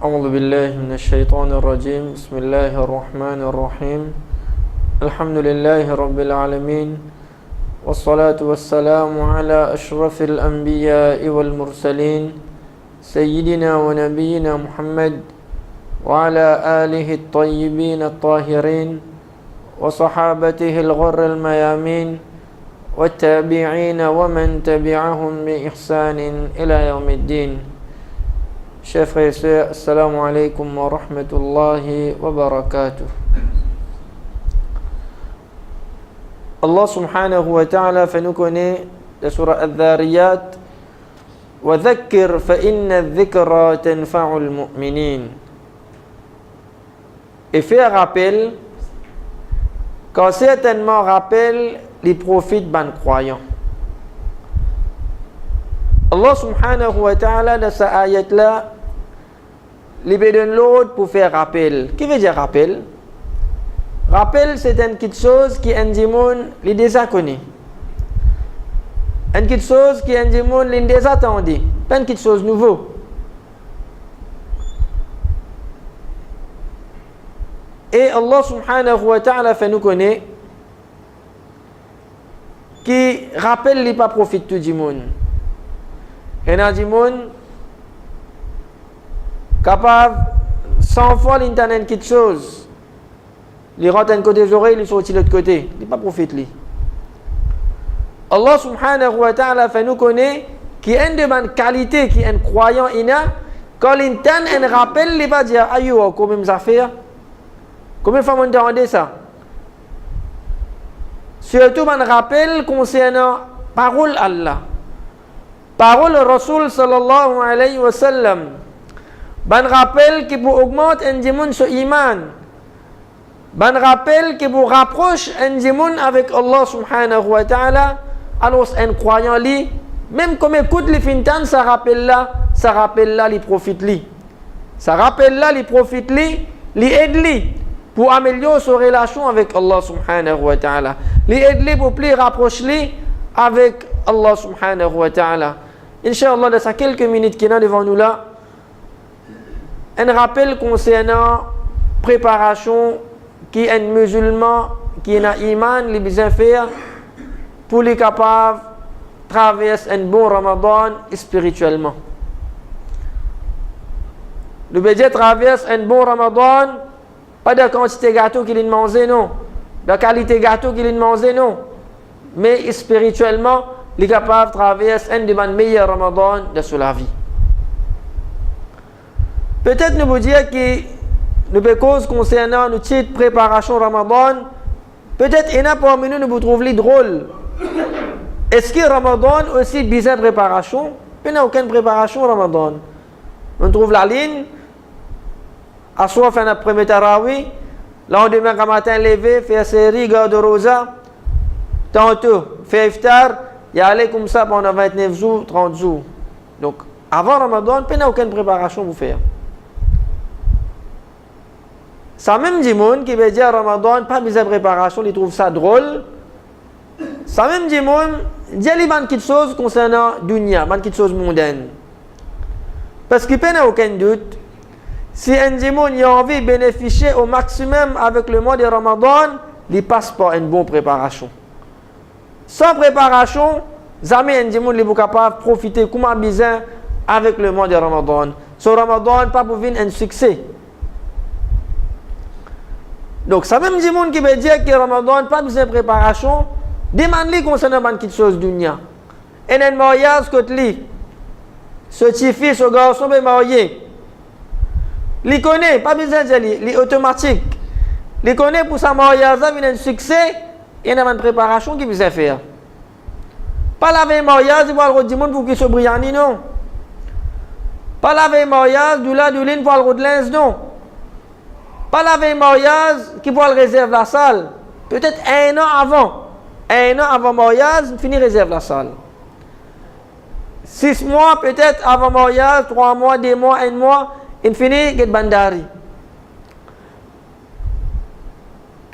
أعوذ بالله من الشيطان الرجيم بسم الله الرحمن الرحيم الحمد لله رب العالمين والصلاة والسلام على أشرف الأنبياء والمرسلين سيدنا ونبينا محمد وعلى آله الطيبين الطاهرين وصحابته الغر الميامين والتابعين ومن تبعهم بإحسان إلى يوم الدين. Chers frères et sœurs, assalamu alaikum wa rahmatullahi wa barakatuh. Allah subhanahu wa ta'ala fait nous connaître la surah Al-Dhariyat wa dhakkir fa inna dhikra tanfa'ul mu'minin. Et faire rappel, quand certainement rappel les prophètes ban croyants. Allah subhanahu wa ta'ala dans sa ayat là, il donne l'autre pour faire rappel. Qui veut dire rappel? Rappel, c'est une petite chose qui est les déjà connue. Une petite chose qui est les déjà attendue. Pas une petite chose nouveau. Et Allah subhanahu wa ta'ala fait nous connaître qui rappelle les pas profite tout du monde. Et dans du monde capable 100 fois l'internet quelque chose. Il rentre d'un côté des oreilles, il sort de l'autre côté. Il n'est pas profite lui. Allah subhanahu wa ta'ala fait nous connaître qui a une demande qualité, qui est un croyant ina. Quand l'internet un rappel, il va dire aïe, combien ça fait? Combien de fois on demande ça? Surtout un rappel concernant parole Allah. Parole Rasul sallallahu alayhi wa sallam. Ban rappel qui pour augmenter un dimun sur iman. Ban rappel qui pour rapproche un dimun avec Allah subhanahu wa ta'ala. Alors un croyant li, même comme écoute les fintan, ça rappelle là, il profite li. Ça rappelle là, il profite li aide li pour améliorer sa relation avec Allah subhanahu wa ta'ala. Li aide li pour plus rapprocher li avec Allah subhanahu wa ta'ala. Inch'Allah, dans ces quelques minutes qui sont devant nous là, un rappel concernant préparation qui est un musulman, qui est un iman, les besoin faire pour les capables de traverser un bon Ramadan spirituellement. Le budget traverse un bon Ramadan, pas de quantité de gâteau qu'il a mangé, non. De qualité de gâteau qu'il a mangé, non. Mais spirituellement, les capables de traverser un des meilleurs Ramadan de la vie. Peut-être nous vous dire que nous cause concernant notre petite préparation Ramadan, peut-être il y en a parmi nous vous trouvez drôle. Est-ce que Ramadan aussi bizarre préparation? Il n'y a aucune préparation Ramadan. On trouve la ligne, à soi faire notre premier tarawih, lendemain quand matin levé, faire série, garde rosa, tantôt faire iftar, y aller comme ça pendant 29 jours, 30 jours. Donc avant Ramadan, il n'y a aucune préparation pour faire. Ça même dit monde qui veut dire Ramadan, pas besoin de préparation, il trouve ça drôle. Ça même dit monde, dit les bonnes petites choses concernant dunya, bonnes petites choses mondaines. Parce qu'il n'y a aucun doute, si un démon a envie de bénéficier au maximum avec le mois de Ramadan, il passe par une bonne préparation. Sans préparation, jamais un démon n'est pas capable de profiter comme un besoin avec le mois de Ramadan. Ce Ramadan pas pour venir un succès. Donc, ça même démon qui veut dire que Ramadan pas besoin de préparation, demande-lui concernant une petite chose dunya. Et un mariage que lui, ce petit fils, ce garçon est marié. Il connaît, pas besoin de lui, il est automatique. Il connaît pour sa mariage, il y a un succès, il y a une préparation qu'il veut faire. Pas la veille mariage, il va le dire pour qu'il se brillante, non. Pas la veille mariage, du là, du ligne pour le de non. Pas la veille mariage qui pour le réserve la salle. Peut-être un an avant. Un an avant mariage, il finit réserve la salle. 6 mois peut-être avant mariage, 3 mois, 2 mois, 1 mois, il finit get bandari.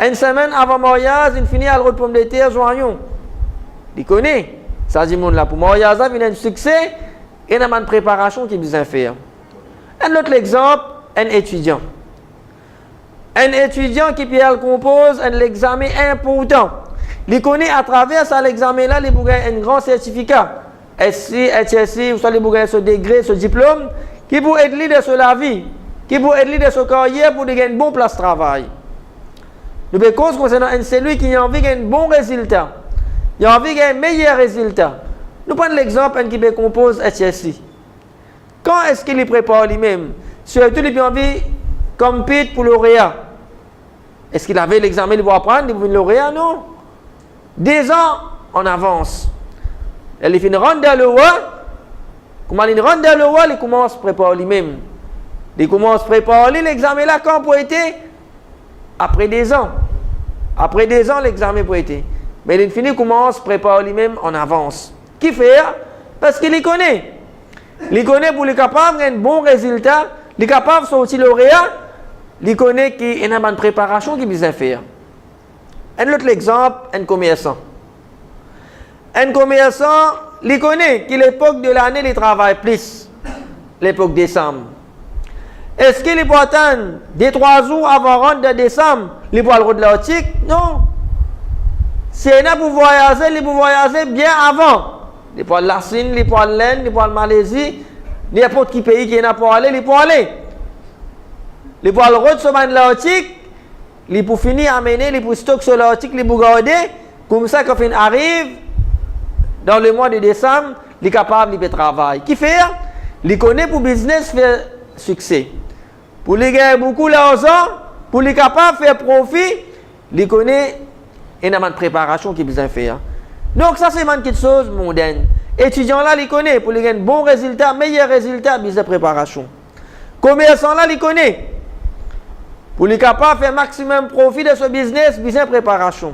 Une semaine avant mariage, il finit à le pomme de terre, joignon. Il connaît. Ça dit monde là pour mariage, il y a un succès et il y a une préparation qui besoin faire. Un autre exemple, un étudiant. Un étudiant qui peut compose un examen important. Il connaît à travers ça l'examen là, il peut un grand certificat. SC, HSC, ou soit il peut ce degré, ce diplôme, qui peut aider de sur la vie, qui peut aider de sa carrière pour gagner une bonne place de travail. Nous pouvons cause concernant celui qui a envie de gagner un bon résultat. Il a envie de gagner un meilleur résultat. Nous prenons l'exemple qui peut compose HSC. Quand est-ce qu'il prépare lui-même? Surtout, il a envie de compétir pour lauréat. Est-ce qu'il avait l'examen, il va apprendre, il va devenir lauréat? Non. 10 ans en avance. Il finit rendre dans le roi. Comment il rentre dans le roi, il commence à préparer lui-même. Il commence à préparer l'examen là quand pour être? Après 10 ans. Après 10 ans, l'examen pour être. Mais il finit, commence à préparer lui-même en avance. Qui fait? Parce qu'il les connaît. Il connaît pour être capable d'un bon résultat. Il est capable de sortir lauréat. Il connaît qu'il y a une préparation qu'il besoin faire. Un autre exemple, un commerçant. Un commerçant, il connaît qu'à l'époque de l'année, il travaille plus. L'époque décembre. Est-ce qu'il peut attendre 2-3 jours avant rentrer de décembre, il peut aller de l'Arctique? Non. Si il pour voyager, il peut voyager bien avant. Il peut aller la Chine, il peut aller l'Inde, il peut aller Malaisie, n'importe quel pays qui est pour aller, il peut aller. Il peut aller retourner de l'Arctique, il peut finir amener, il peut stocker sur l'Arctique, il peut garder. Comme ça, quand il arrive, dans le mois de décembre, il est capable de travailler. Qui fait? Il connaît pour business faire succès. Pour lui gagner beaucoup d'argent, pour lui capable de faire profit, il connaît énormément de préparation qu'il a besoin de faire. Donc ça c'est une petite chose mondaine. Étudiant là, il connaît pour lui gagner bon résultat, meilleur résultat, besoin de préparation. Commerçant là, il connaît pour lui capable de faire maximum profit de ce business, besoin de préparation.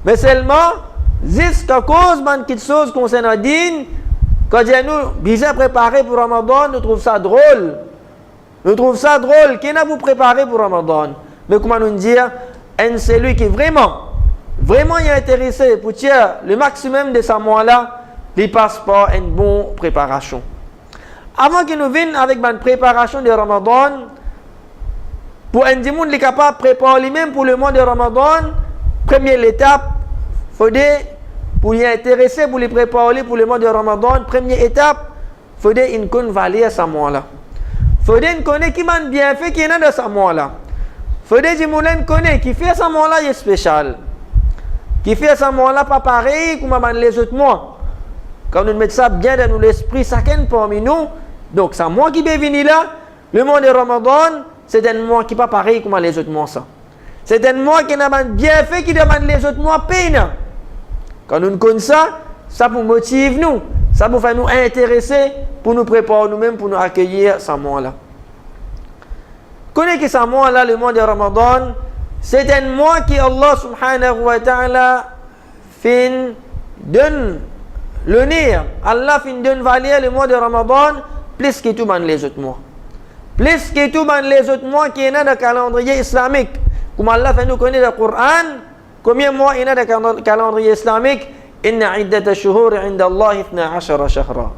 Mais seulement jusqu'à cause de petites choses concernant dîne, quand nous besoin préparer pour Ramadan, nous trouvons ça drôle. Nous trouvons ça drôle. Qui n'a vous préparé pour Ramadan? Mais comment nous dire, celui qui est vraiment intéressé pour tirer le maximum de sa mois-là, il passe par une bonne préparation. Avant que nous venions avec une préparation de Ramadan, pour un monde qui est capable de préparer lui-même pour le mois de Ramadan, première étape, il faut pour y intéresser, pour les préparer pour le mois de Ramadan, première étape, il faut une connaître valeur ce mois-là. Il faut une connaître qui m'a bien fait qui est dans ce mois-là. Il faut des gens connaître qui fait ce mois-là est spécial. Qui fait ce mois-là pas pareil comme les autres mois. Quand nous mettons ça bien dans l'esprit, chacun parmi nous, donc c'est un mois qui est venu là, le mois de Ramadan, c'est un mois qui n'est pas pareil comme les autres mois. C'est un mois qui n'a bien fait qui demande les autres mois peine. Quand nous connaissons ça, ça pour motiver nous, ça pour faire nous intéresser, pour nous préparer nous-mêmes, pour nous accueillir ce mois-là. Connaissez que ce mois-là, le mois de Ramadan, c'est un mois qui Allah subhanahu wa ta'ala fin donne l'honneur. Allah fin donne valeur le mois de Ramadan plus que tout les autres mois. Plus que tout les autres mois qui est dans le calendrier islamique. Comme Allah fait nous connaître le Coran, combien de mois il y a dans le calendrier islamique? Inna iddata shuhur inda Allah 12 shahra.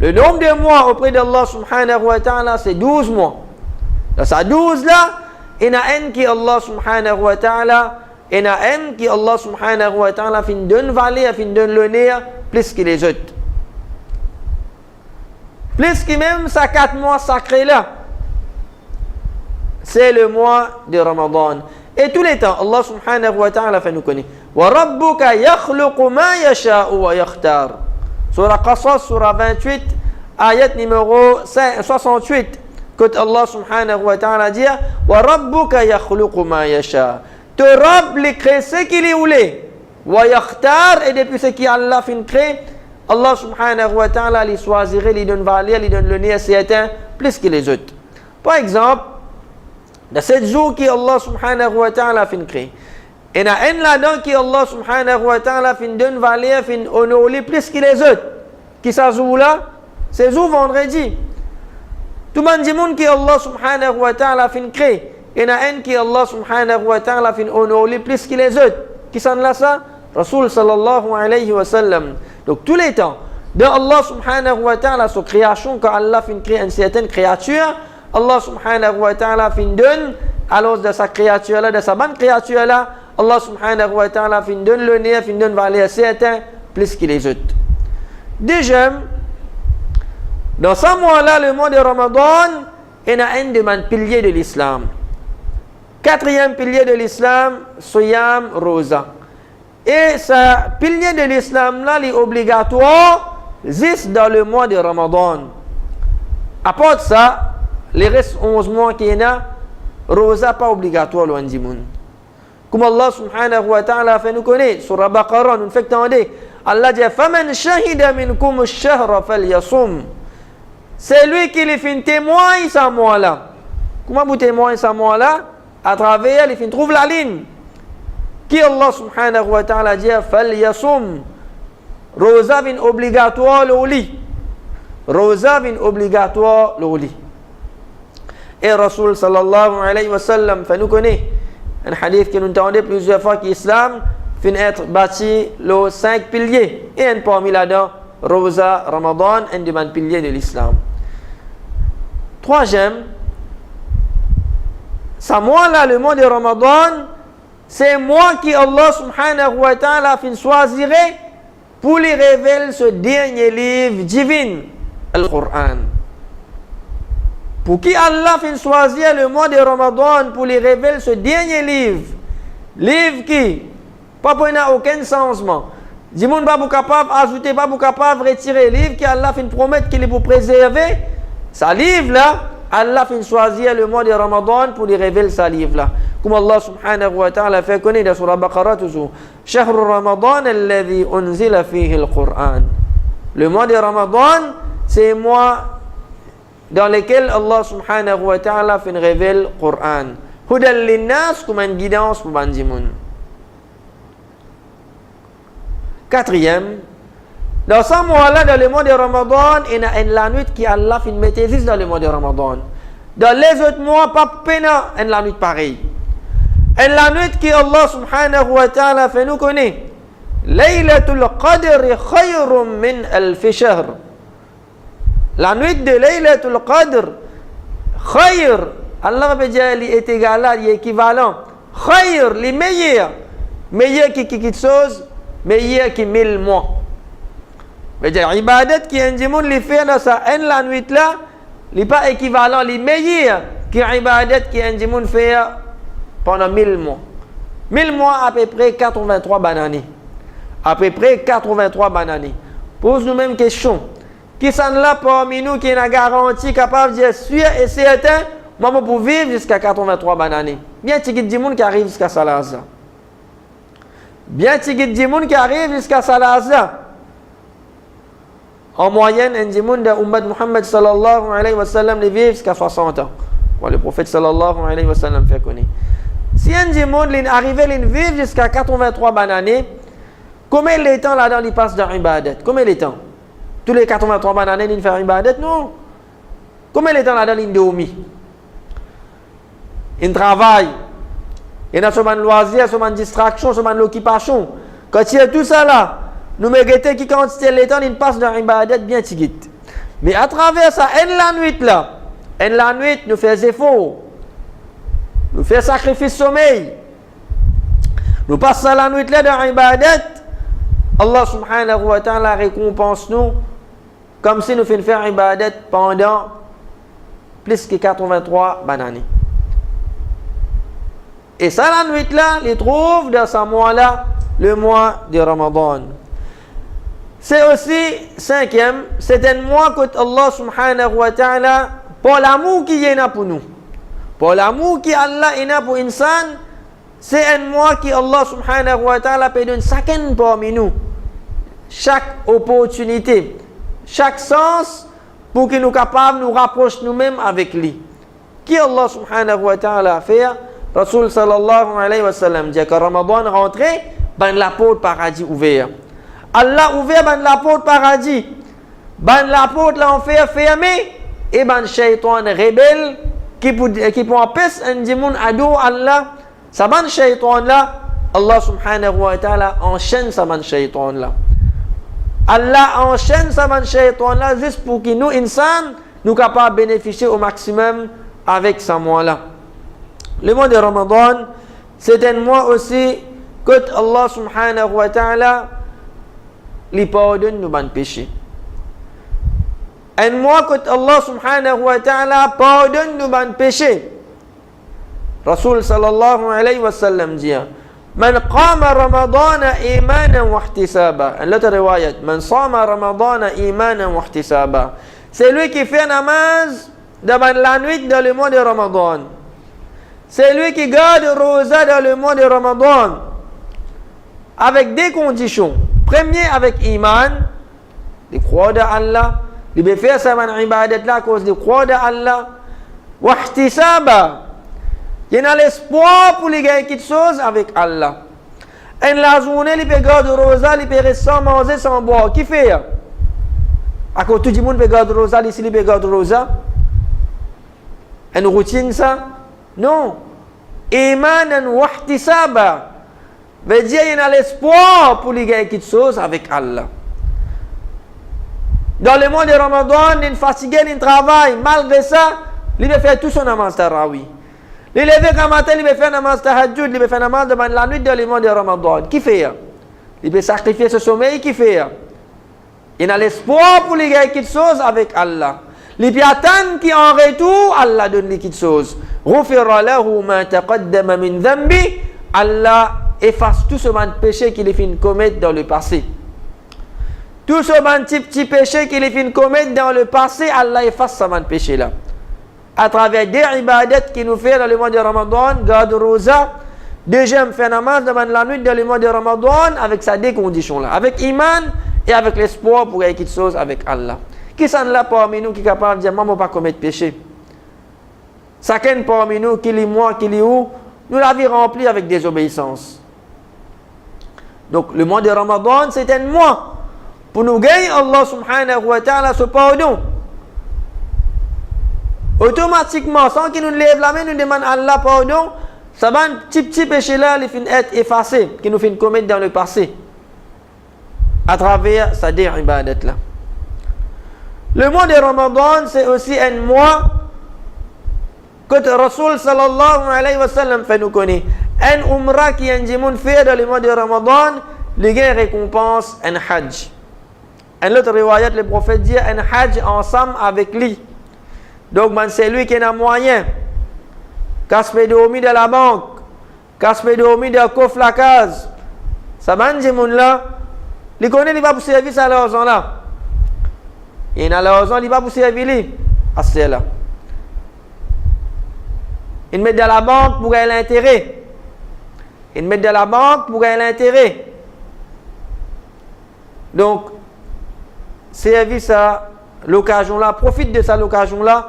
Le nombre de mois auprès d'Allah subhanahu wa ta'ala, c'est 12 mois. Dans ces 12 là, il y a un qui Allah subhanahu wa ta'ala, il y a un qui Allah subhanahu wa ta'ala fin donne valeur, fin donne l'honneur, plus que les autres. Plus que même ces 4 mois sacrés là. C'est le mois de Ramadan. Et tous les temps, Allah subhanahu wa ta'ala fait nous connaître. Wa rabbuka yakhluqu ma yasha'u wa yakhtar. Surah Qasas, surah 28, ayat numéro 68. Quand Allah subhanahu wa ta'ala dit wa rabbuka yakhluqu ma yasha. Te Rabb les crée ce qu'il voulait. Wa yakhtar, et depuis ce qui Allah fin crée, Allah subhanahu wa ta'ala les choisirait, les donne valeur, les donne le nez certain, plus que les autres. Par exemple, dans 7 jours qui Allah subhanahu wa ta'ala fin créé. Et il y a un là-dedans qui Allah subhanahu wa ta'ala fin donne valeur, fin honorer plus que les autres. Qui ça jour là? C'est jour vendredi. Tout le monde qui Allah subhanahu wa ta'ala fin créé. Et il y a un qui Allah subhanahu wa ta'ala fin honorer plus que les autres. Qui s'en là ça? Rasul sallallahu alayhi wa sallam. Donc tous les temps, de Allah subhanahu wa ta'ala, sa création, quand Allah fin créé une certaine créature, Allah subhanahu wa ta'ala fin donne alors de sa créature là, de sa bonne créature là, Allah subhanahu wa ta'ala fin donne le nez, fin donne valeur certains plus que les autres. Deuxième, dans ce mois-là, le mois de Ramadan, il y a un des piliers de l'islam. Quatrième pilier de l'islam, Siyam, Rosa. Et ce pilier de l'islam là, il est obligatoire juste dans le mois de Ramadan. À part ça, les restes 11 mois qu'il y a, Rosa pas obligatoire loin du monde. Comme Allah subhanahu wa ta'ala fait nous connaître, sur la Baqarah, nous fait entendre, Allah dit, فَمَنْ شَهِدَ مِنْكُمُ الشَّهْرَ فَلْيَصُمْ. C'est lui qui les fait témoigner ce mois-là. Comment vous témoignez ce mois-là? À travers, il trouve la ligne. Qui Allah subhanahu wa ta'ala dit, فَلْيَصُمْ. Rosa vient obligatoire le lit. Rosa vient obligatoire le lit. Et Rasul sallallahu alayhi wa sallam fait nous connaître un hadith que nous entendons plusieurs fois que l'islam fin être bâti les 5 piliers. Et un parmi là-dedans, Rosa, Ramadan, un des piliers de l'islam. Troisième, ce mois-là, le mois de Ramadan, c'est moi qui Allah subhanahu wa ta'ala fin choisirait pour lui révéler ce dernier livre divin, le Coran. Pour qui Allah fait choisir le mois de Ramadan pour lui révéler ce dernier livre. Livre qui, pas pour n'a aucun changement. Du monde pas capable d'ajouter, pas capable de retirer. Livre qui Allah fait promettre qu'il est pour préserver. Ce livre-là, Allah fait choisir le mois de Ramadan pour lui révéler ce livre-là. Comme Allah subhanahu wa ta'ala fait connaître sur la Baqarah toujours. Shahr Ramadan alladhi unzila fihi al-Qur'an. Le mois de Ramadan, c'est le mois dans lequel Allah subhanahu wa ta'ala fait révéler le Coran. Hudan linnas comme une guidance pour les gens. Quatrième, dans ce mois-là, dans le mois de Ramadan, il y a la nuit qui Allah fait mettre juste dans le mois de Ramadan. Dans les autres mois, pas peine la nuit pareille. Et la nuit qui Allah subhanahu wa ta'ala fait nous connaître. Laylatul Qadr khayrun min alf shahr. La nuit de Laylatul Qadr, khayr, Allah va dire, il est égal, il est équivalent. Khayr, les meilleurs. Meilleur qui quelque chose, meilleur qui 1000 mois. Va dire, ibadat qui est un monde, les fait dans ça, la nuit là, il n'est pas équivalent, les meilleurs qui ibadat qui est un monde fait pendant 1000 mois. 1000 mois, à peu près 83 bananes. À peu près 83 bananes. Pose-nous même question. Qui sont là parmi nous qui est garanti capable de dire sûr et certain, moi pour vivre jusqu'à 83 bananes. Bien petit du monde qui arrive jusqu'à Salaza. Bien petit du monde qui arrive jusqu'à Salaza. En moyenne, un du monde de Ummat Muhammad sallallahu alayhi wa sallam vit jusqu'à 60 ans. Bon, le prophète sallallahu alayhi wa sallam fait connaître. Si un du monde arrive à vivre jusqu'à 83 bananes, combien de temps là-dedans il passe dans l'ibadat? Combien de temps? Tous les 83 bananes, ils font ibadat? Non. Combien de temps là-dedans, ils dorment? Ils travaillent. Il y a seulement loisir, seulement distraction, seulement l'occupation. Quand il y a tout ça là, nous méritons qui quantité de temps, ils passent dans l'ibadat bien tigit. Mais à travers ça, la nuit là, la nuit, nous faisons effort. Nous faisons sacrifice sommeil. Nous passons la nuit là dans l'ibadat. Allah subhanahu wa ta'ala récompense nous comme si nous faisions faire ibadat pendant plus que 83 bananes. Et ça, la nuit là, les trouve dans ce mois-là, le mois de Ramadan. C'est aussi, cinquième, c'est un mois que Allah subhanahu wa ta'ala, pour l'amour qu'il y a pour nous, pour l'amour qu'Allah a pour l'insan, c'est un mois qui Allah subhanahu wa ta'ala peut donner chacun parmi nous. Chaque opportunité, chaque sens pour que nous capables de nous rapprocher nous-mêmes avec lui. Qui Allah subhanahu wa ta'ala a fait? Rasul sallallahu alayhi wa sallam dit que Ramadan rentré, ben la porte paradis ouvert. Allah ouvert ben la porte paradis. Ben la porte l'enfer fermée et ben shaitan rebelle qui pour empêcher un démon ado Allah. Ça ben shaitan là, Allah subhanahu wa ta'ala enchaîne ça ben shaitan là. Allah enchaîne ça ben shaitan là juste pour que nous insan nous capables de bénéficier au maximum avec ce mois-là. Le mois de Ramadan, c'est un mois aussi que Allah subhanahu wa ta'ala lui pardonne nos bonnes péchés. Un mois que Allah subhanahu wa ta'ala pardonne nos bonnes péchés. Rasul sallallahu alayhi wa sallam dit Man qama ramadana imanan wa ihtisaba. En l'autre riwayat, Man sama ramadana imanan wa ihtisaba. C'est lui qui fait namaz devant la nuit dans le mois de Ramadan. C'est lui qui garde rosa dans le mois de Ramadan. Avec des conditions. Premier, avec iman, de croire de Allah. Il peut faire sa ibadat là à cause de croire de Allah. Wa ihtisaba. Il y a l'espoir pour les gagner quelque chose avec Allah. Et la journée, il peut garder rosa, il peut rester sans manger, sans boire. Qui fait? À cause tout le monde peut garder rosa, ici il peut garder rosa. Une routine ça? Non. Imanan wa ihtisaba. Veut dire il y a l'espoir pour les gagner quelque chose avec Allah. Dans le mois de Ramadan, il est fatigué, il travaille. Malgré ça, il peut faire tout son namaz tarawih. Il levé quand matin, il peut faire namaz tahajjud, il peut faire namaz devant la nuit dans le mois de Ramadan. Qui fait? Il peut sacrifier ce sommeil, qui fait? Il a l'espoir pour les gagner quelque chose avec Allah. Il peut attendre qu'en retour, Allah donne lui quelque chose. غُفِرَ لَهُ مَا تَقَدَّمَ مِنْ ذَنْبِهِ. Allah efface tout ce péché qu'il a fait commettre dans le passé. Tout ce petit péché qu'il a fait commettre dans le passé, Allah efface ce péché là. À travers des ibadats qu'il nous fait dans le mois de Ramadan, garde rosa, deuxième fait namaz devant la nuit dans le mois de Ramadan, avec ces deux conditions là, avec iman et avec l'espoir pour gagner quelque chose avec Allah. Qui sont là parmi nous qui est capable de dire, moi, je ne vais pas commettre péché? Chacun parmi nous, qui est moi, qui est où, nous l'avons rempli avec des obéissances. Donc, le mois de Ramadan, c'est un mois pour nous gagner Allah subhanahu wa ta'ala ce pardon. Automatiquement, sans qu'il nous lève la main, nous demande Allah pardon, ça va un petit péché là, il finit être effacé, qui nous fait commettre dans le passé, à travers sa ibadat là. Le mois de Ramadan, c'est aussi un mois que Rasul sallallahu alayhi wa sallam fait nous connaître. Un umrah qui est un fait dans le mois de Ramadan, les gains récompense un hajj. Un autre riwayat, le prophète dit un hajj ensemble avec lui. Donc, c'est lui qui a moyen. Casse dormi de la banque, casse dormi de coffre la case. Ça va dire là, il connaît, il va pour service à l'argent là. Il a l'argent, il va pour servir lui à cela. Il met dans la banque pour gagner l'intérêt. Il met dans la banque pour gagner l'intérêt. Donc, service à l'occasion là, profite de cette occasion là.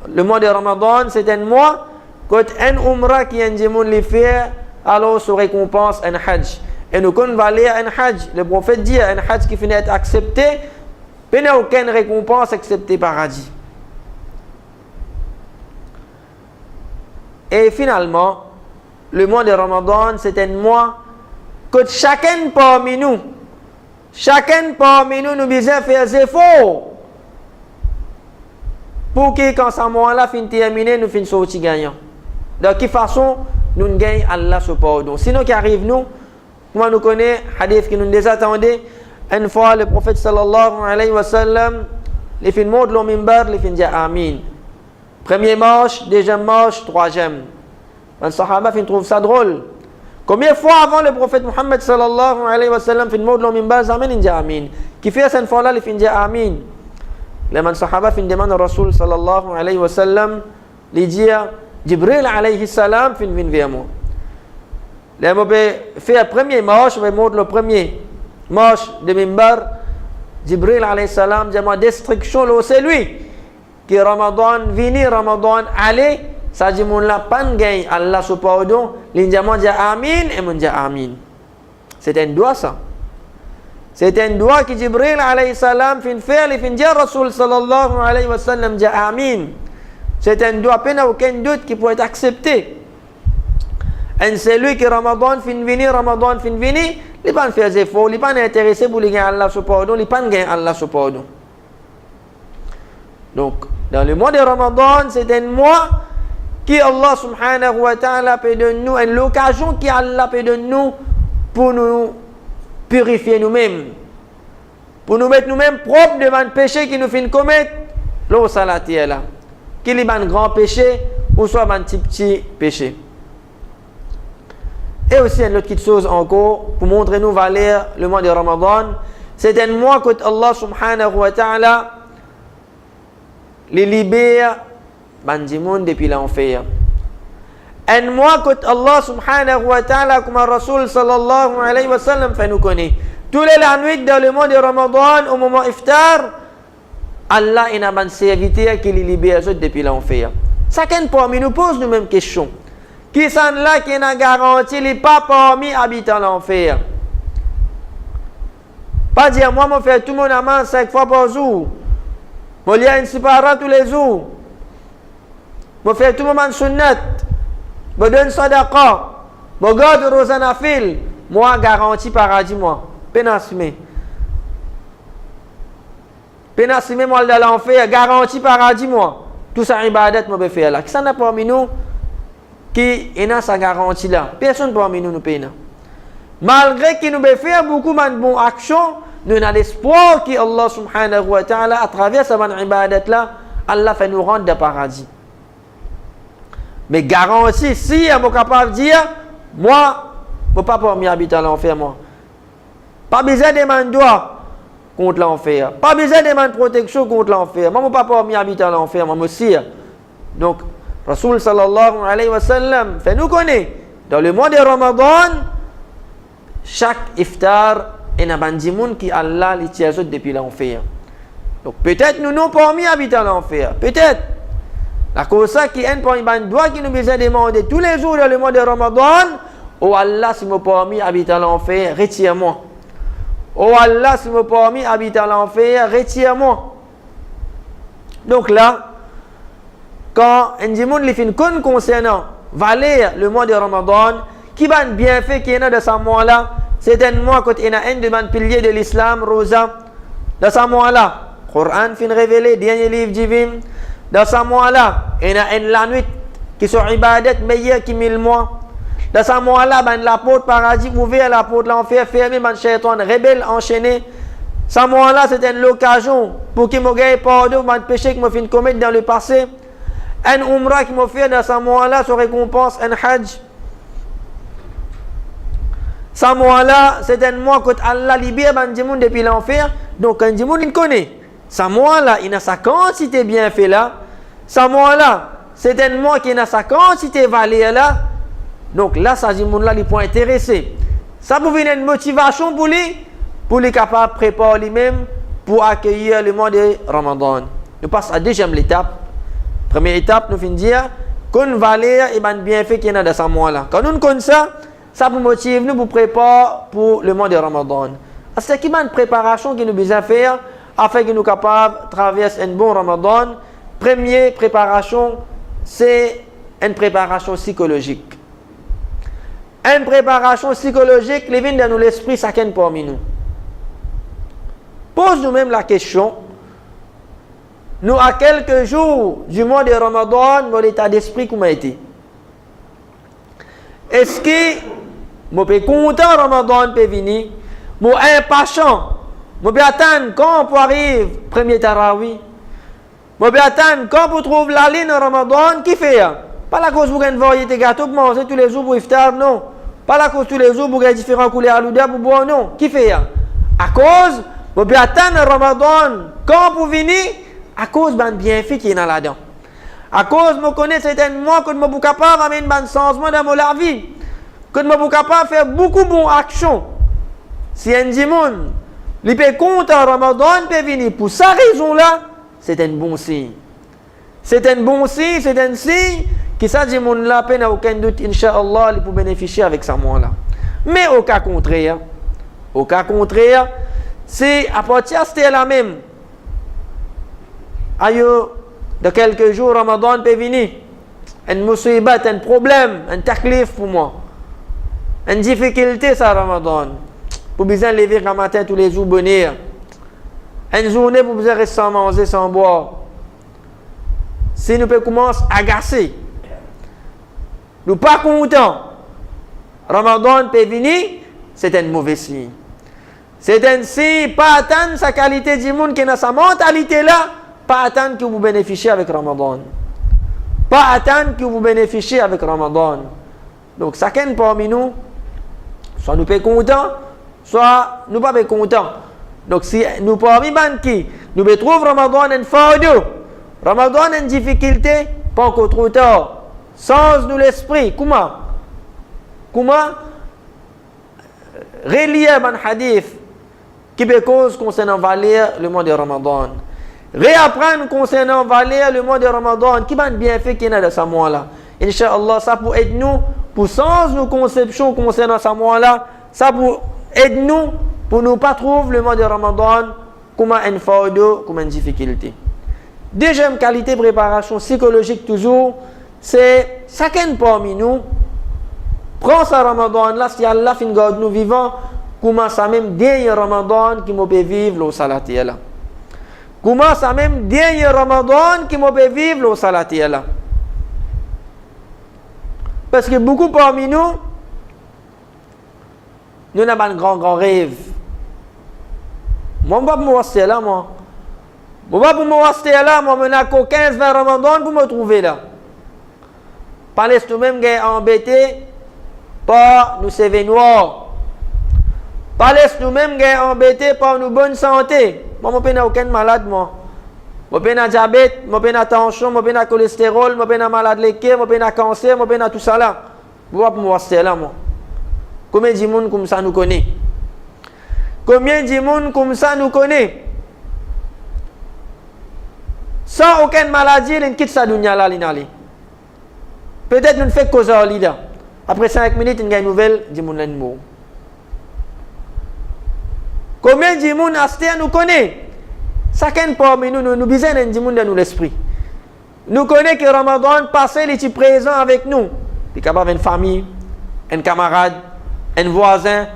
Le mois de Ramadan, c'est un mois quand un umrah qui est un les fait, alors se récompense un hajj. Et nous connaissons valer un hajj. Le prophète dit un hajj qui finit d'être accepté, il n'y a aucune récompense acceptée paradis. Et finalement, le mois de Ramadan, c'est un mois que chacun parmi nous nous besoin faire des efforts pour que quand ce mois-là finit terminé, nous finissons sortir gagnant. De quelle façon nous gagnons Allah ce pardon? Sinon, qui arrive nous, comment nous connaissons, hadith qui nous désattendait, une fois le prophète sallallahu alayhi wa sallam, les fins montent le mimbar, les fins disent Amin. Premier marche, deuxième marche, troisième. Un sahaba fin trouve ça drôle. Combien de fois avant le prophète Muhammad sallallahu alayhi wa sallam fin monte le mimbar, Amin, il dit Amin. Qui fait cette fois-là, les fin disent Amin. Les sahaba fin demandent au Rasul sallallahu alayhi wa sallam, les dire Jibril alayhi salam fin vient vers moi. Les mots fait la première marche, mais monte le premier marche de mimbar. Jibril alayhi salam dit ma destruction là, c'est lui. Qui Ramadan vini, Ramadan allez, ça dit mon la pan gagne Allah se pardon, l'indiamant dit Amin et mon dit Amin. C'est un doigt ça. C'est un doigt que Jibril alayhi salam fin faire, il fin dire Rasul sallallahu alayhi wa sallam dit Amin. C'est un doigt, peine aucun doute qui peut être accepté. Et c'est lui qui Ramadan fin vini, il pas faire des efforts, il pas intéressé pour gagner Allah se pardon, il pas gagner Allah se pardon. Donc, dans le mois de Ramadan, c'est un mois qui Allah subhanahu wa ta'ala peut donner nous, une occasion qui Allah peut donner nous pour nous purifier nous-mêmes. Pour nous mettre nous-mêmes propres devant le péché qui nous fait commettre. L'eau salati est là. Qu'il y ait un grand péché ou soit un petit péché. Et aussi une autre petite chose encore pour montrer nous valeur le mois de Ramadan. C'est un mois que Allah subhanahu wa ta'ala les libère du monde depuis l'enfer. Un mois que Allah subhanahu wa ta'ala comme Rasul sallallahu alayhi wa sallam fait nous connaître. Tous les nuits dans le mois de Ramadan au moment iftar, Allah est un serviteur qui les libère depuis l'enfer. Chacun parmi nous pose nous mêmes question. Qui sont là qui n'a garanti les pas parmi habitants l'enfer? Pas dire moi je fais tout mon amant 5 fois par jour. Je lis une sipara tous les jours. Je fais tout mon sunnat. Je donne sadaqa. Je garde Rosanna fil. Moi garanti paradis moi. Pénasme. Pénasme moi dans l'enfer garanti paradis moi. Tout ça ibadat moi vais faire là. Qui sont parmi nous qui a sa garantie là? Personne parmi nous paye. Malgré qu'il nous fait beaucoup de bonnes actions, nous avons l'espoir que Allah subhanahu wa ta'ala, à travers sa bonne ibadat là, Allah fait nous rendre au paradis. Mais garantie, si on est capable de dire, moi, je ne peux pas habiter l'enfer, moi. Pas besoin de demander droit contre l'enfer. Pas besoin de demander protection contre l'enfer. Moi, je ne peux pas habiter l'enfer, moi, monsieur. Donc, Rasul sallallahu alayhi wa sallam fait nous connaître, dans le mois de Ramadan, chaque iftar est un bandimoun qui Allah les tient depuis l'enfer. Donc peut-être nous n'avons pas mis habiter l'enfer. Peut-être. La cause ça qui est un point doigt qui nous besoin demander tous les jours dans le mois de Ramadan. Oh Allah, si je pas mis habiter l'enfer, retire-moi. Oh Allah, si je pas mis habiter l'enfer, retire-moi. Donc là, quand un dimoun les fin concernant valer le mois de Ramadan, qui va bien fait qui est dans ce mois-là, c'est un mois quand il y a un des piliers de l'islam, Rosa. Dans ce mois-là, Coran fin révélé, dernier livre divin. Dans ce mois-là, il y a la nuit qui sont ibadat meilleure que 1000 mois. Dans ce mois-là, la porte paradis ouverte, la porte l'enfer fermée, man shaitan rebelle enchaîné. Ce mois-là, c'est une occasion pour qu'il me gagne pardon de péché que je fin commettre dans le passé. Un umrah qui m'a fait dans ce mois-là se récompense un hajj. Ce mois-là, c'est un mois que Allah libère les gens depuis l'enfer. Donc, quand les gens le connaissent, ce mois-là, il a sa quantité bien fait là. Ce mois-là, c'est un mois qui a sa quantité valeur là. Donc là, ça, les gens là, ils sont intéressés. Ça peut venir une motivation pour les capables de préparer lui-même pour accueillir le mois de Ramadan. Nous passons à la deuxième étape. Première étape, nous finissons de dire qu'on valeur et bien fait qu'il y a dans ce mois-là. Quand nous connaissons ça, ça peut motiver nous pour préparer pour le mois de Ramadan. C'est une préparation que nous devons faire afin que nous soyons capables de traverser un bon Ramadan. Première préparation, c'est une préparation psychologique. Une préparation psychologique qui vient dans l'esprit chacun parmi nous. Pose nous-mêmes la question. Nous, à quelques jours du mois de Ramadan, mon état d'esprit comment a été? Est-ce que je suis content Ramadan peut venir? Je suis impatient. Je vais attendre quand on arrive premier Tarawih. Je vais attendre quand vous trouvez la ligne Ramadan. Qui fait? Pas la cause pour une variété de gâteaux pour manger tous les jours pour iftar, non. Pas la cause tous les jours pour différents couleurs alouda pour boire, non. Qui fait? À cause, je vais attendre Ramadan quand vous venez. À cause d'un bienfait qui est là-dedans. À cause, je connais certainement que je suis capable d'amener un changement dans ma vie. Que je suis capable de faire beaucoup de bonnes actions. Si un dimanche, il peut compter Ramadan, peut venir. Pour cette raison-là, c'est un bon signe. C'est un bon signe, c'est un signe que ça dimanche-là, peine à aucun doute, Inch'Allah, il peut bénéficier avec ce mois-là. Mais au cas contraire, c'est à partir de la même. Aïe, de quelques jours, Ramadan peut venir. Un musibat, un problème, un taklif pour moi. Une difficulté, ça, Ramadan. Pour besoin de lever le matin tous les jours, bonheur. Une journée pour besoin de rester sans manger, sans boire. si nous pouvons commencer à agacer, nous pas contents, Ramadan peut venir, c'est un mauvais signe. C'est un signe, pas atteindre sa qualité du monde qui est dans sa mentalité là, pas attendre que vous bénéficiez avec Ramadan. Pas attendre que vous bénéficiez avec Ramadan. Donc, chacun parmi nous, soit nous pas contents, soit nous pas contents. Donc, si nous parmi qui nous trouvons Ramadan en fardeau, Ramadan en difficulté, pas encore trop tard. Sans nous l'esprit, comment relier un hadith qui peut cause concernant valer le mois de Ramadan. Réapprendre concernant valer le mois de Ramadan, qui va bien fait qu'il y a dans ce mois-là. Inch'Allah, ça pour aider nous, pour sens nos conceptions concernant ce mois-là, ça pour aider nous, pour ne pas trouver le mois de Ramadan comme un fardeau, comme une difficulté. Deuxième qualité de préparation psychologique toujours, c'est chacun parmi nous prend ce Ramadan-là, si Allah fin garde nous vivants, comment ça même dernier Ramadan qui m'a peut vivre le salati là. Comment ça même dernier Ramadan qui m'a peut vivre le salati là. Parce que beaucoup parmi nous, nous n'avons pas un grand rêve. Moi, je ne vais pas me rester là, moi. Je ne vais pas me rester là, moi, je n'ai qu'à 15-20 Ramadan pour me trouver là. Par les nous-mêmes qui sont embêtés par nous sévé noirs. Par les nous-mêmes qui sont embêtés par nos bonne santé. Moi, je n'ai aucun malade, moi. Je n'ai diabète, je n'ai tension, je n'ai cholestérol, je n'ai malade de cœur, je n'ai cancer, je n'ai tout ça là. Je ne vais pas me rester là, moi. Combien de monde comme ça nous connaît? Combien de monde comme ça nous connaît? Sans aucune maladie, il quitte sa dunya là, l'inali. Peut-être nous ne faisons cause à l'ida. Après 5 minutes, il y a une nouvelle, du monde là mort. Combien de monde nous connaît? Chacun parmi nous, nous besoin d'un monde dans l'esprit. Nous connaissons que Ramadan passé, il est présent avec nous. Il est capable une famille, un camarade, un voisin,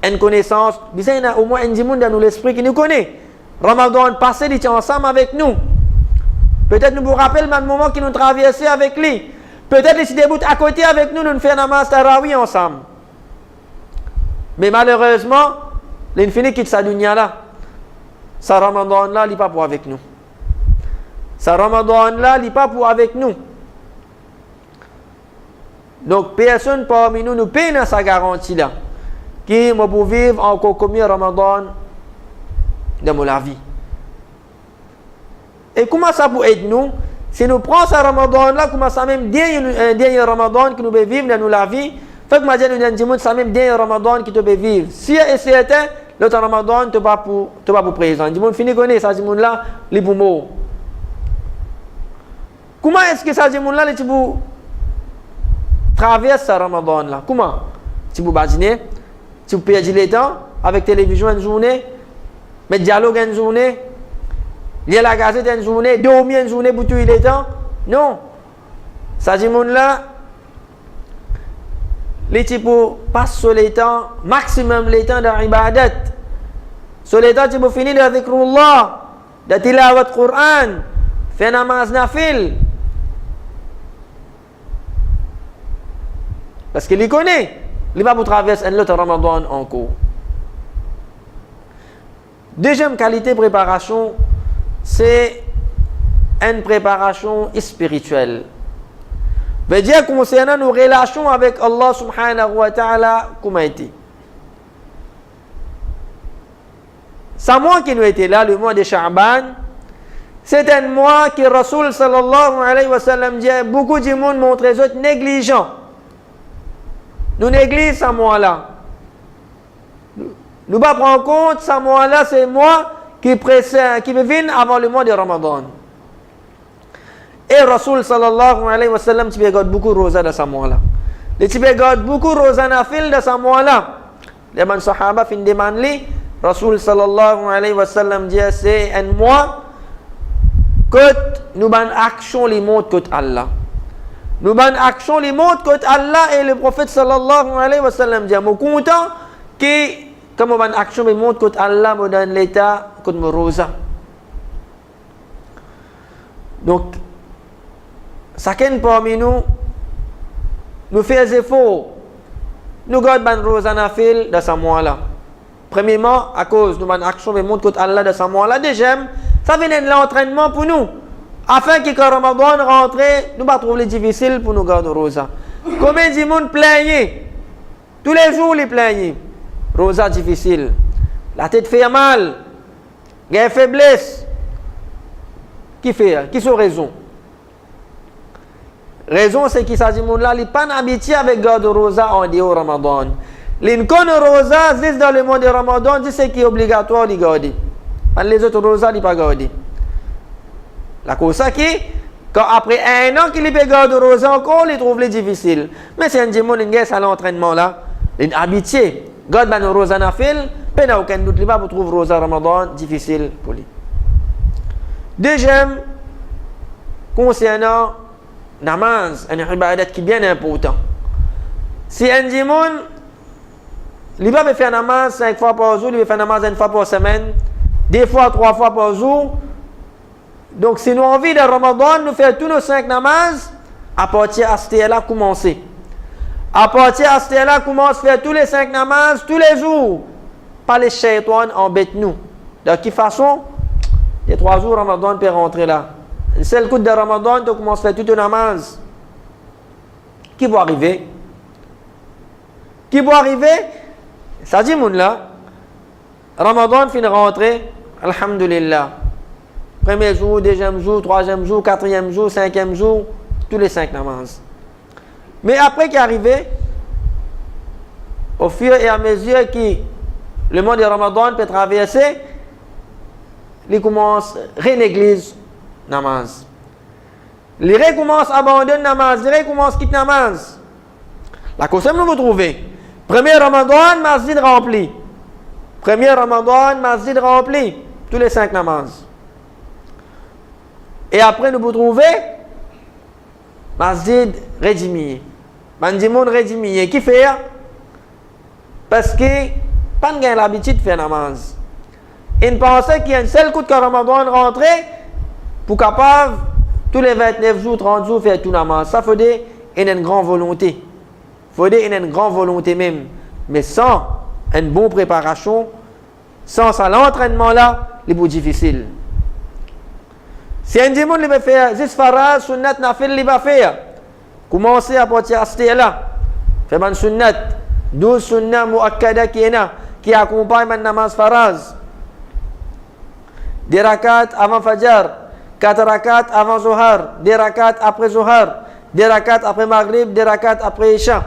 une connaissance. Il y a au moins un monde dans l'esprit qui nous connaît. Ramadan passé, il est ensemble avec nous. Peut-être nous vous rappelons le moment qui nous traversait avec lui. Peut-être qu'il est debout à côté avec nous, nous faisons namaz tarawih ensemble. Mais malheureusement, l'infini quitte sa dunya là. Sa Ramadan là, il n'est pas pour avec nous. Sa Ramadan là, il n'est pas pour avec nous. Donc, personne parmi nous paye dans sa garantie là. Qui va pour vivre encore combien Ramadan dans la vie. Et comment ça peut aider nous? Si nous prenons ce Ramadan là, comment ça même dernier Ramadan qui nous peut vivre dans la vie, fait que moi je nous dis ça même dernier Ramadan qui te peut vivre. Si et certain, l'autre Ramadan te pas pour présent. Du monde fini connaît ça du monde là, les pour mort. Comment est-ce que ça du monde là les pour traverse ce Ramadan là? Comment? Tu peux badiner, tu peux perdre le temps avec télévision une journée, mettre dialogue une journée. Lire la gazette une journée, dormir une journée pour tuer le temps. Non. Ça dit monde là, les types passent sur le temps, maximum le temps dans l'ibadat. Sur le temps, tu peux finir le dhikrullah, de tilawat Qur'an, faire namaz nafil. Parce qu'il les connaît. Il va pour traverser un autre Ramadan en cours. Deuxième qualité de préparation, c'est une préparation spirituelle. Veut dire concernant nos relations avec Allah subhanahu wa ta'ala, comment été. C'est moi qui nous était là, le mois de Sha'ban. C'est un mois que Rasul sallallahu alayhi wa sallam dit, beaucoup de monde montre les autres négligents. Nous négligeons ce mois-là. Nous ne prenons pas en compte ce mois-là, c'est moi qui me vient avant le mois de Ramadan. Et Rasul sallallahu alayhi wa sallam, tu regardes beaucoup de rosa dans ce mois-là. Tu regardes beaucoup de rosa nafil dans ce mois-là. Les man sahaba fin demandent li, Rasul sallallahu alayhi wa sallam dit, c'est un mois que nous ban action les montres contre Allah. Nous ban action les montres contre Allah et le prophète sallallahu alayhi wa sallam dit, moi content que comme on action les montres contre Allah, me donne l'état contre me rosa. Donc, chacun parmi nous fait des efforts. Nous gardons ban rosa nafil dans ce mois-là. Premièrement, à cause de notre action et montre contre Allah dans ce mois-là. Deuxième, ça vient de l'entraînement pour nous. Afin que quand Ramadan rentre, nous ne pas trouver difficile pour nous garder rosa. Combien de monde plaignent? Tous les jours, les plaignent. Rosa difficile. La tête fait mal. Il y a une faiblesse. Qui fait? Qui sont raison? Raison, c'est qu'il s'agit de monde là, il n'est pas habitué avec garde rosa en dehors Ramadan. L'incon rosa, c'est dans le mois de Ramadan, c'est qui est obligatoire de garder. Les autres rosa, ils ne pas garder. La cause qui, quand après un an qu'il peut garder rosa encore, il trouve les difficile. Mais c'est un démon qui est à l'entraînement là, il est habitué. Garde ban rosa nafil, il n'y a aucun doute, il va trouver rosa Ramadan difficile pour lui. Deuxième, concernant namaz, un ibadat qui est bien important. Si un démon, il va faire namaz 5 fois par jour, il va faire namaz 1 fois par semaine, 2 fois, 3 fois par jour. Donc, si nous avons envie de Ramadan, nous faisons tous nos 5 namaz, à partir de ce là commencer. À partir de ce là commence à faire tous les 5 namaz, tous les jours. Pas les shaitans embêtent nous. De quelle façon? Les 3 jours, Ramadan peut rentrer là. Un seul coup de Ramadan, tu commences à faire tout le namaz. Qui va arriver? Qui va arriver? Ça dit, mon là, Ramadan finit rentrer, alhamdulillah. Premier jour, deuxième jour, troisième jour, quatrième jour, cinquième jour, tous les 5 namaz. Mais après qui est arrivé, au fur et à mesure que le mois de Ramadan peut traverser, il commence à renéglige namaz. Il recommence à abandonner namaz, il recommence à quitter namaz. La cause que vous trouvez. Premier Ramadan, masjid rempli. Premier Ramadan, masjid rempli. Tous les 5 namaz. Et après, nous vous trouvez masjid redimié. Mandimoun redimié. Qui fait? Parce que pas de l'habitude de faire namaz. Il pensait qu'il y a un seul coup de Ramadan rentré pour capable tous les 29 jours, 30 jours faire tout namaz. Ça faut dire qu'il y a une grande volonté. Faut dire qu'il y a une grande volonté même. Mais sans une bonne préparation, sans ça, l'entraînement là, il est plus difficile. Si un démon va faire 10 faraz, sunnat nafil, il va faire. Commencez à partir de ce là. Faire une sunnat. 12 sunnat muakkada qui accompagnent le namaz faraz. 2 rakat avant Fajr, 4 rakat avant Zohar, 2 rakat après Zohar, 2 rakat après Maghrib, 2 rakat après Isha.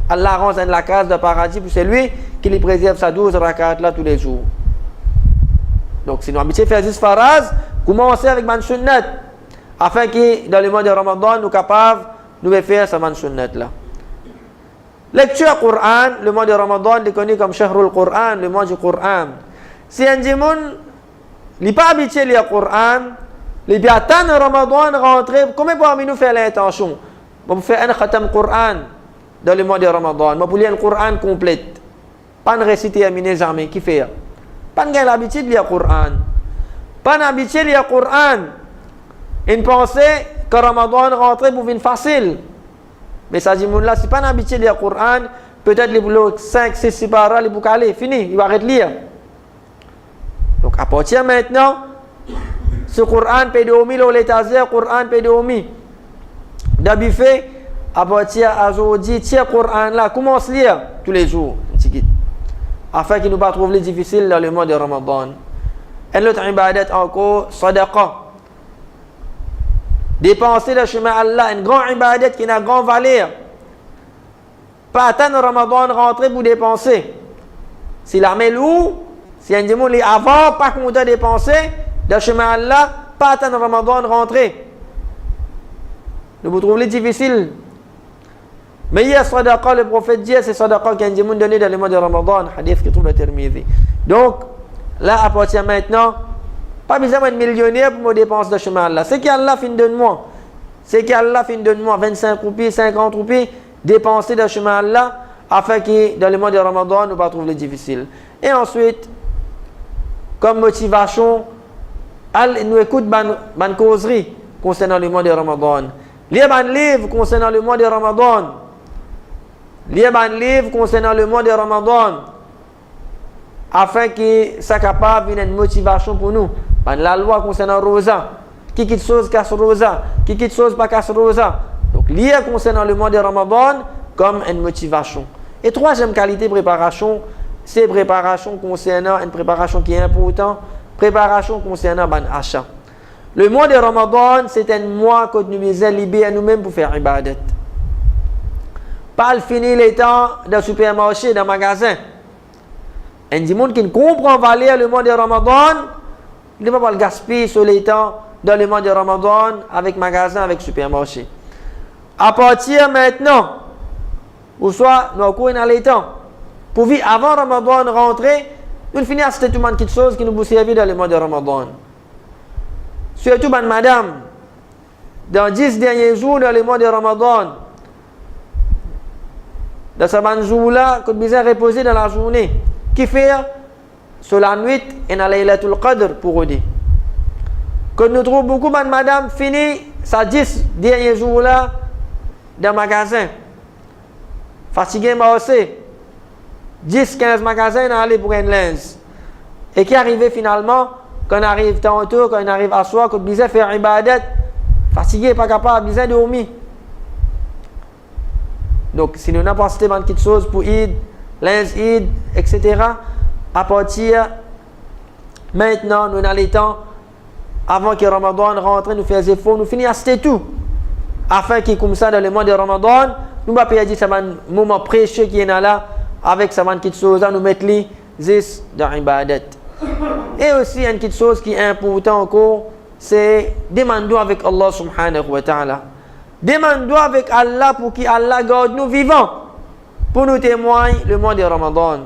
Allah rend la case de paradis pour celui qui lui préserve sa 12 rakat là tous les jours. Donc, si nous habituons à faire 10 faraz, commencez avec man sunnat, afin que dans le mois de Ramadan, nous sommes capables de faire ce man sunnat là. Lecture Coran, le mois de Ramadan est connu comme Shahrul Coran, le mois du Coran. Si un démon n'est pas habitué à lire le Coran, il peut attendre Ramadan rentrer, comment parmi nous faire l'intention? On peut faire un khatam Coran dans le mois de Ramadan, on peut lire le Coran complet. Pas de réciter à mes amis, qui fait? Pas de l'habitude de lire le Coran. Pas d'habitude de lire le Coran. Une pensée que Ramadan rentrer pour venir facile. Mais ça dit, là, si pas d'habitude de lire le Coran, peut-être les 5, 6 paroles, les boucles, fini, il va arrêter de lire. Donc, à partir de maintenant, ce Coran peut dormir, le l'étagère, le Coran peut dormir. D'habitude, fait, à partir d'aujourd'hui, tiens le Coran là, commence à lire tous les jours, afin qu'il ne pas trouver difficile dans le mois de Ramadan. Et l'autre ibadat encore, sadaqa. Dépenser le chemin Allah, une grande ibadat qui a une grande valeur. Pas attendre Ramadan rentrer pour dépenser. Si l'armée loue, si un démon est avant, pas content de dépenser, le chemin Allah, pas attendre Ramadan rentrer. Nous vous trouvez difficile. Mais il y a sadaqa, le prophète dit, c'est sadaqa qu'un démon donné dans le mois de Ramadan, hadith qui trouve le Tirmidhi. Donc, là, à partir de maintenant, pas besoin d'être millionnaire pour me dépenser de chemin Allah. C'est qu'Allah fin donne-moi. C'est qu'Allah fin donne-moi 25 roupies, 50 roupies, dépenser de chemin Allah, afin que dans le mois de Ramadan, nous ne pas trouver difficile. Et ensuite, comme motivation, nous écoute ban causerie concernant le mois de Ramadan. Lire un livre concernant le mois de Ramadan. Lire un livre concernant le mois de Ramadan. Afin que ça capable une motivation pour nous. La loi concernant Rosa. Qui quitte chose casse Rosa. Qui quitte chose pas casse Rosa. Donc, lire concernant le mois de Ramadan comme une motivation. Et troisième qualité de préparation, c'est préparation concernant une préparation qui est importante. Préparation concernant ban achat. Le mois de Ramadan, c'est un mois que nous nous libérons à nous-mêmes pour faire ibadat. Pas le finir les temps dans le supermarché, dans le magasin. Un monde qui ne comprend pas le mois de Ramadan, il ne va pas le gaspiller sur les temps dans le mois de Ramadan avec magasin, avec supermarché. À partir maintenant, ou soit nous courons dans les temps, pour vivre avant Ramadan rentrer, nous finissons à cette tout quelque chose qui nous servent dans le mois de Ramadan. Surtout, madame, dans 10 derniers jours dans le mois de Ramadan, dans ce jour-là, que nous besoin reposer dans la journée, qui fait sur la nuit et dans Laylatul Qadr pour aider. Que nous trouvons beaucoup de madame fini ces 10 derniers jours-là dans le magasin. Fatigué, mais aussi. 10-15 magasins aller pour une lens. Et qui arrivait finalement, quand on arrive tantôt, quand on arrive à soi, quand on disait faire ibadat, fatigué, pas capable, besoin de dormir. Donc, si nous n'avons pas cité quelque chose pour Eid, lens Eid, etc., à partir maintenant, nous avons les temps, avant que Ramadan rentre, nous faisons efforts, nous finissons à citer tout. Afin que, comme ça, dans le mois de Ramadan, nous ne pouvons pas dire que c'est un moment précieux qui est là, avec ça, une petite chose, nous mettons les zis dans l'ibadat. Et aussi, une petite chose qui est importante encore, c'est demander avec Allah subhanahu wa ta'ala. Demandons avec Allah pour qu'Allah garde nous vivants, pour nous témoigner le mois de Ramadan.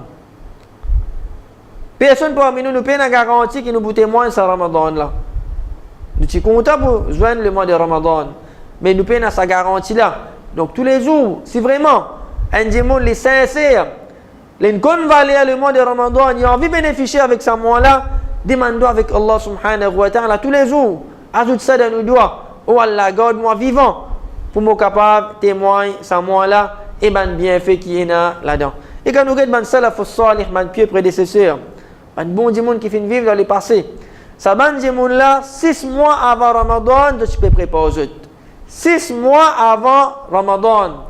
Personne parmi nous peut nous garantir que nous pouvons témoigner ce Ramadan-là. Nous sommes contents pour joindre le mois de Ramadan, mais nous pouvons sa garantie là. Donc tous les jours, si vraiment un démon est sincère, les convalés le mois de Ramadan, il a envie de bénéficier avec ce mois-là, demandons avec Allah subhanahu wa ta'ala tous les jours. Ajoute ça dans nos doigts. Oh Allah, garde-moi vivant pour me capable de témoigner ce mois-là et ben bienfait qui est là-dedans. Et quand nous regardons ben salaf salih, ben pieux prédécesseurs, ben bon démon qui finit vivre dans le passé. Ça ben démon-là, 6 mois avant Ramadan, tu peux préparer. 6 mois avant Ramadan.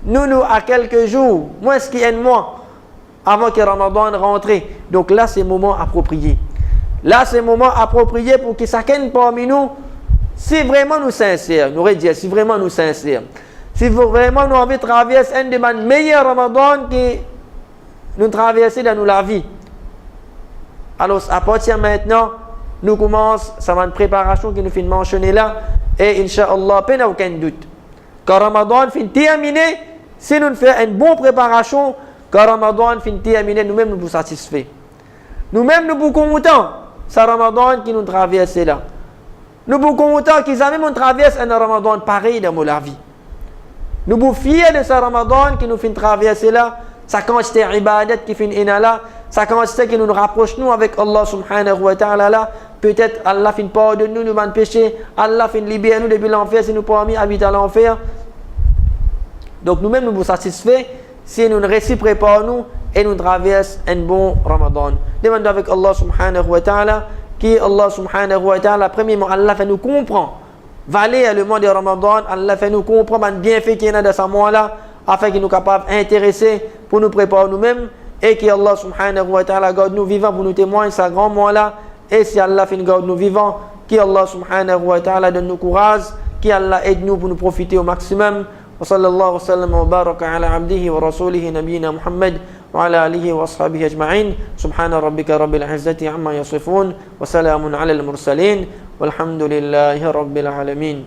Nous à quelques jours, moins ce qui est un mois avant que Ramadan rentre. Donc là, c'est le moment approprié. Là, c'est le moment approprié pour que chacun parmi nous, si vraiment nous sincères, nous dire, si vraiment nous sincères, si vraiment nous avons traversé un des meilleurs Ramadan que nous traversons dans la vie. Alors, à partir de maintenant, nous commençons, ça va une préparation qui nous fait mentionner là, et Inch'Allah, pas aucun doute. Quand Ramadan finit terminé, si nous faisons une bonne préparation, quand Ramadan finit terminé, nous-mêmes nous sommes satisfaits. Nous-mêmes nous sommes contents, c'est Ramadan qui nous traverse là. Nous sommes contents qu'ils avaient même traversé un Ramadan pareil dans la vie. Nous sommes fiers de ce Ramadan qui nous fait traverser là, sa quantité d'ibadat qui fait là, sa quantité qui nous rapproche nous avec Allah subhanahu wa ta'ala là. Peut-être Allah fait pardonner nous de péchés, Allah fait libérer nous depuis l'enfer si nous promis habiter à l'enfer. Donc nous-mêmes nous sommes satisfaits si nous réussissons préparer nous et nous traversons un bon Ramadan. Demandons avec Allah subhanahu wa ta'ala qui Allah subhanahu wa ta'ala premièrement Allah fait nous comprendre. Valer le mois de Ramadan, Allah fait nous comprendre un bienfait qu'il y a dans ce mois-là afin qu'il nous capable d'intéresser pour nous préparer nous-mêmes et que Allah subhanahu wa ta'ala garde nous vivants pour nous témoigner ce grand mois-là. Et si Allah fait garde nous vivants, qu'Allah subhanahu wa ta'ala donne nous courage, qu'Allah aide nous pour nous profiter au maximum. Wa sallallahu wa sallam wa baraka ala abdihi wa rasulihi nabiyina Muhammad wa ala alihi wa ashabihi ajma'in. Subhana rabbika rabbil izzati amma yasifun wa salamun ala al-mursalin walhamdulillahi rabbil alamin.